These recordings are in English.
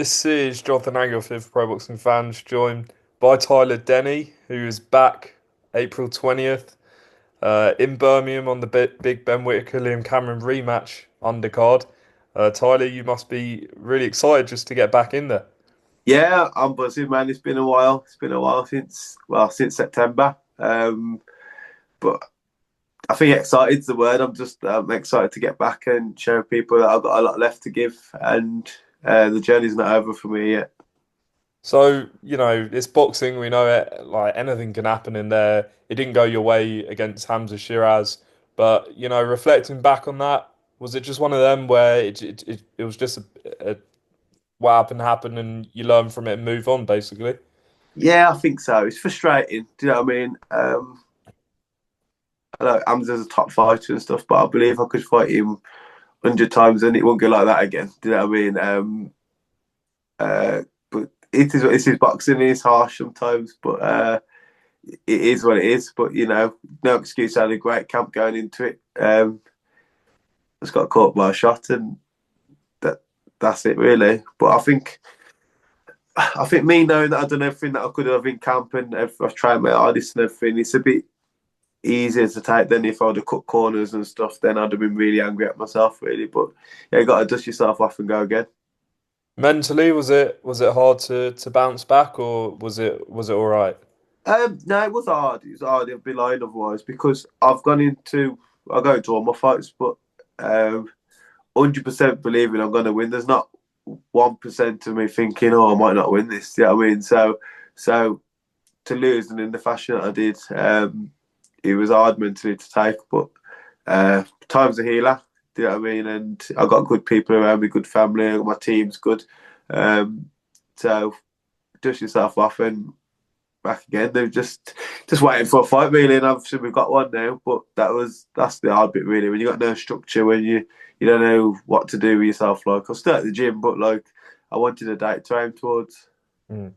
This is Jonathan Aglefield for Pro Boxing Fans, joined by Tyler Denny, who is back April 20th in Birmingham on the big Ben Whittaker Liam Cameron rematch undercard. Tyler, you must be really excited just to get back in there. Yeah, I'm buzzing, man. It's been a while. It's been a while since September. But I think excited's the word. I'm excited to get back and show people that I've got a lot left to give, and the journey's not over for me yet. So, it's boxing, we know it, like anything can happen in there. It didn't go your way against Hamzah Sheeraz, but, reflecting back on that, was it just one of them where it was just a what happened and you learn from it and move on, basically? Yeah, I think so. It's frustrating. Do you know what I mean? I know Hamza's a top fighter and stuff, but I believe I could fight him 100 times and it won't go like that again. Do you know what I mean? But it is boxing. It is harsh sometimes, but it is what it is. But no excuse. I had a great camp going into it. Just got caught by a shot, and that's it really. But I think me knowing that I've done everything that I could have in camp and I've tried my hardest and everything, it's a bit easier to take than if I would have cut corners and stuff. Then I'd have been really angry at myself, really. But yeah, you got to dust yourself off and go again. Mentally, was it hard to bounce back, or was it all right? No, it was hard. It was hard. I'd be lying otherwise because I go into all my fights, but 100% believing I'm going to win. There's not 1% of me thinking, oh, I might not win this. You know what I mean? So to lose and in the fashion that I did, it was hard mentally to take, but time's a healer. Do you know what I mean? And I got good people around me, good family. My team's good. So dust yourself off and back again. They're just waiting for a fight, really, and obviously we've got one now. But that's the hard bit, really. When you got no structure, when you don't know what to do with yourself. Like I was still at the gym, but like I wanted a date to aim towards. Mm.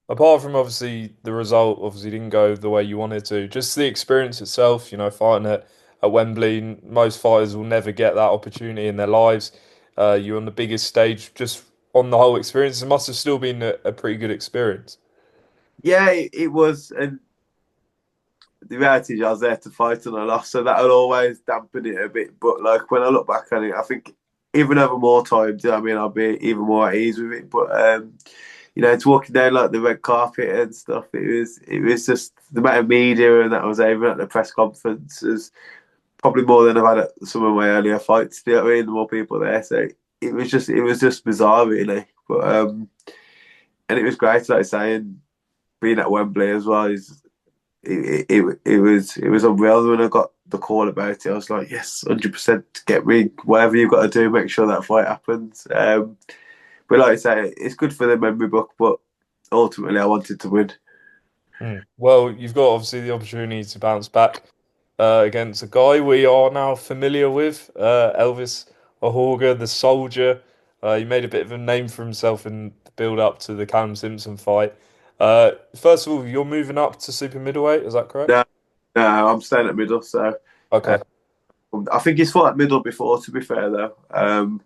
Apart from obviously the result, obviously didn't go the way you wanted to. Just the experience itself, fighting at Wembley. Most fighters will never get that opportunity in their lives. You're on the biggest stage. Just on the whole experience, it must have still been a pretty good experience. Yeah, it was, and the reality is I was there to fight and I lost, so that'll always dampen it a bit. But like when I look back on it, I think even over more times, you know what I mean, I'll be even more at ease with it. But it's walking down like the red carpet and stuff. It was just the amount of media and that I was even at the press conferences, probably more than I've had at some of my earlier fights. You know what I mean? The more people there, so it was just bizarre, really. But and it was great, like I say, and being at Wembley as well is it was unreal when I got the call about it. I was like, yes, 100% get me whatever you've got to do, make sure that fight happens. But like I say, it's good for the memory book, but ultimately I wanted to win. Well, you've got obviously the opportunity to bounce back against a guy we are now familiar with, Elvis Ahorgah, the soldier. He made a bit of a name for himself in the build up to the Callum Simpson fight. First of all, you're moving up to super middleweight, is that correct? No, no, I'm staying at middle, so uh, Okay. I think he's fought at middle before. To be fair, though, um,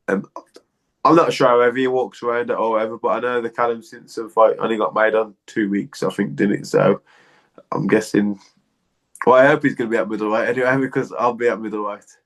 I'm not sure whether he walks around it or whatever, but I know the Callum Simpson fight only got made on 2 weeks, I think, didn't it? So I'm guessing. Well, I hope he's going to be at middleweight anyway, because I'll be at middleweight.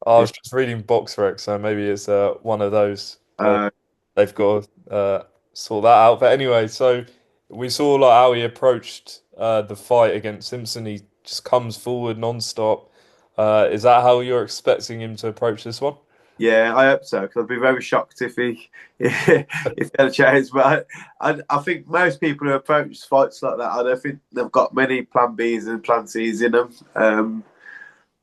I Yeah. was just reading Box Rec, so maybe it's one of those. Uh, They've got to sort that out. But anyway, so we saw like how he approached the fight against Simpson. He just comes forward non-stop. Is that how you're expecting him to approach this one? yeah, I hope so, because I'd be very shocked if he if he had a chance. But I think most people who approach fights like that, I don't think they've got many plan Bs and plan Cs in them.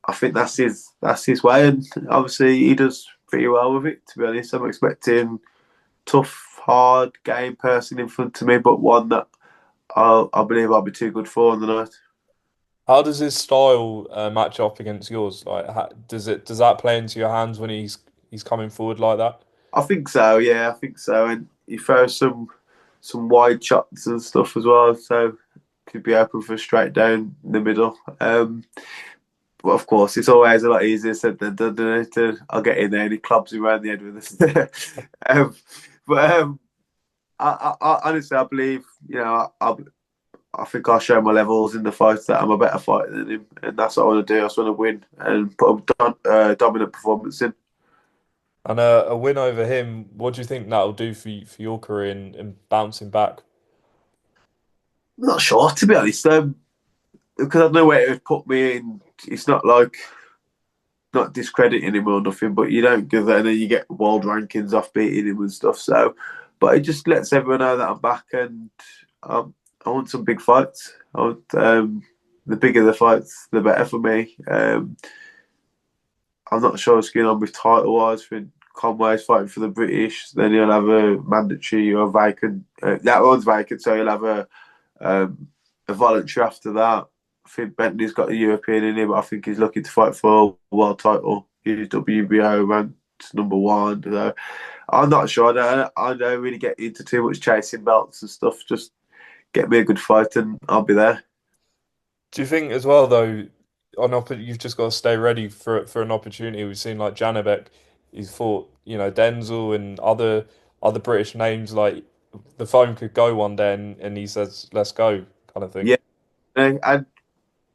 I think that's his way, and obviously he does pretty well with it. To be honest, I'm expecting tough, hard game person in front of me, but one that I believe I'll be too good for on the night. How does his style match up against yours? Like, does that play into your hands when he's coming forward like that? I think so. Yeah, I think so. And he throws some wide shots and stuff as well, so could be open for straight down the middle. But of course, it's always a lot easier said than done. I'll get in there and he clubs him around the head with this. But honestly, I believe I think I'll show my levels in the fight that I'm a better fighter than him, and that's what I want to do. I just want to win and put a dominant performance in. And a win over him, what do you think that'll do for your career and bouncing back? I'm not sure, to be honest, because I know where it would put me in. It's not like not discrediting him or nothing, but you don't give that, and then you get world rankings off beating him and stuff. So, but it just lets everyone know that I'm back, and I want some big fights. I want the bigger the fights, the better for me. I'm not sure what's going on with title wise. I think Conway's fighting for the British. Then he'll have a mandatory or vacant. That one's vacant, so he'll have a voluntary after that. I think Bentley's got a European in him, but I think he's looking to fight for a world title. He's WBO ranked #1. So I'm not sure. I don't really get into too much chasing belts and stuff. Just get me a good fight and I'll be there. Do you think as well though, you've just got to stay ready for an opportunity? We've seen like Janabek, he's fought, Denzel and other British names. Like the phone could go one day and he says, "Let's go," kind of thing. Yeah, and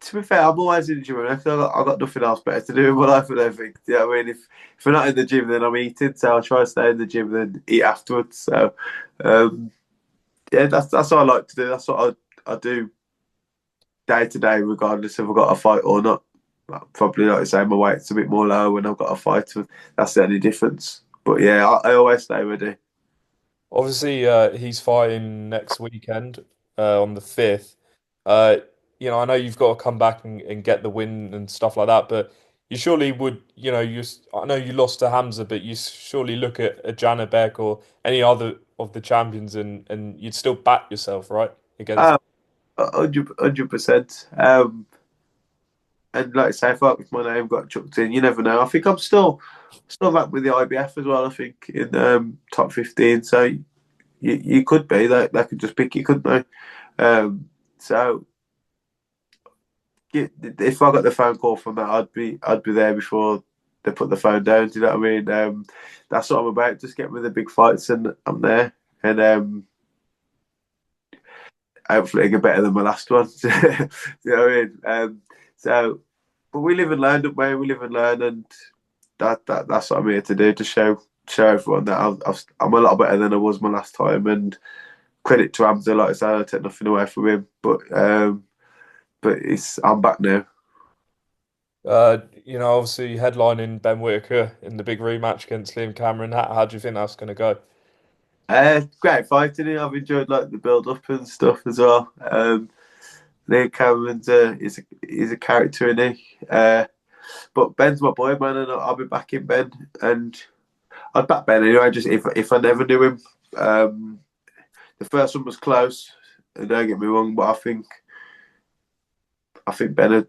to be fair, I'm always in the gym because I've got nothing else better to do in my life. I don't think. You know what I mean? If I'm not in the gym, then I'm eating. So I try to stay in the gym and then eat afterwards. So um, yeah, that's what I like to do. That's what I do day to day, regardless if I've got a fight or not. Probably like I say, my weight's a bit more low when I've got a fight. That's the only difference. But yeah, I always stay ready. Obviously, he's fighting next weekend on the 5th. Uh, I know you've got to come back and get the win and stuff like that, but you surely would, I know you lost to Hamzah, but you surely look at a Janabek or any other of the champions and you'd still back yourself, right? Against. 100%. And like I say, if my name got chucked in, you never know. I think I'm still back with the IBF as well. I think in top 15. So you could be they could just pick you, couldn't they? So if I got the phone call from that, I'd be there before they put the phone down. Do you know what I mean? That's what I'm about. Just get me the big fights, and I'm there. And hopefully, I get better than my last one. Do you know what I mean? So, but we live and learn, don't we? We live and learn, and that's what I'm here to do, to show everyone that I'm a lot better than I was my last time. And credit to Hamzah, like I said, I take nothing away from him, but I'm back now. Obviously headlining Ben Whittaker in the big rematch against Liam Cameron. How do you think that's going to go? Great fighting. I've enjoyed like the build up and stuff as well. Liam Cameron's he's a character in he. But Ben's my boy, man, and I'll be backing Ben. And I'd back Ben anyway. Just if I never knew him, the first one was close. And don't get me wrong, but I think Ben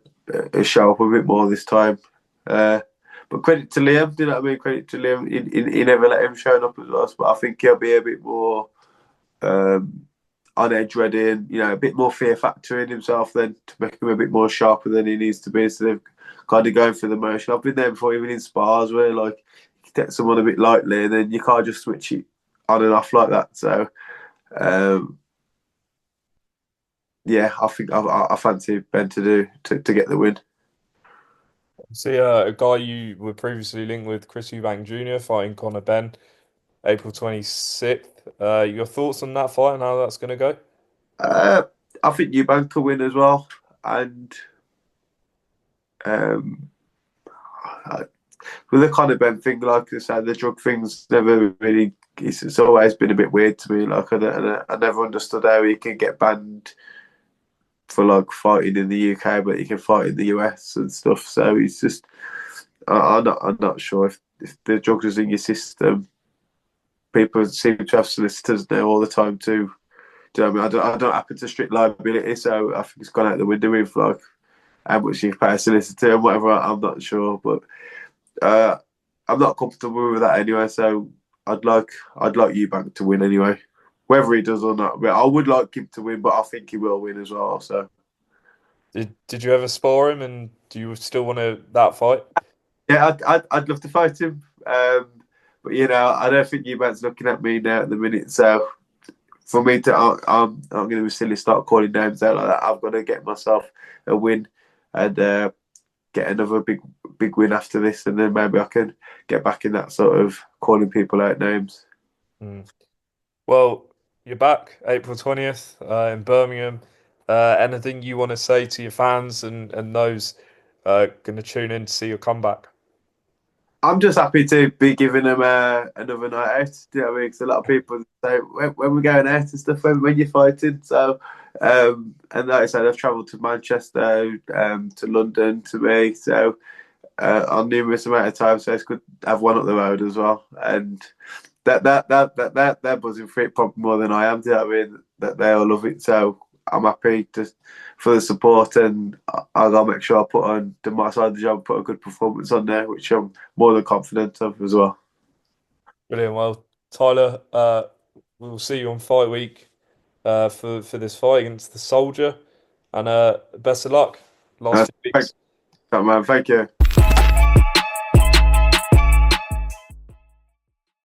will show up a bit more this time. But credit to Liam, do you know what I mean? Credit to Liam. He never let him show up as us, but I think he'll be a bit more on edge ready and a bit more fear factor in himself then to make him a bit more sharper than he needs to be instead of kind of going through the motion. I've been there before, even in spars where like you take someone a bit lightly and then you can't just switch it on and off like that. So yeah, I think I fancy Ben to get the win. See, a guy you were previously linked with, Chris Eubank Jr. fighting Conor Benn, April 26th. Your thoughts on that fight and how that's going to go? I think Eubank will win as well, and um, with the Conor Benn thing, like I said, the drug thing's never really. It's always been a bit weird to me. Like I never understood how he can get banned for like fighting in the UK, but he can fight in the US and stuff. So he's just. I'm not sure if the drugs is in your system. People seem to have solicitors now all the time too. Do you know what I mean? I don't happen to strict liability, so I think it's gone out the window with like how much you pay a solicitor and whatever. I'm not sure, but I'm not comfortable with that anyway. So I'd like Eubank to win anyway, whether he does or not. But I would like him to win, but I think he will win as well. So Did you ever spar him, and do you still want that fight? Yeah, I'd love to fight him. But I don't think Eubank's looking at me now at the minute. So for me to, I'm going to be silly start calling names out like that. I've got to get myself a win and get another big win after this, and then maybe I can get back in that sort of calling people out names. Mm. Well, you're back April 20th in Birmingham. Anything you want to say to your fans and those going to tune in to see your comeback? I'm just happy to be giving them another night out. Do you know what I mean? Because a lot of people say when we're going out and stuff, when you're fighting. So, and like I said, I've travelled to Manchester, to London, to me. So, on numerous amount of times, so it's good to have one up the road as well. And they're buzzing for it probably more than I am. Do you know what I mean? That they all love it. So I'm happy for the support, and I gotta make sure I put on my side of the job, put a good performance on there, which I'm more than confident of as well. Brilliant. Well, Tyler, we'll see you on fight week for this fight against the Soldier, and best of luck last Uh, few thank, weeks. man. Thank you.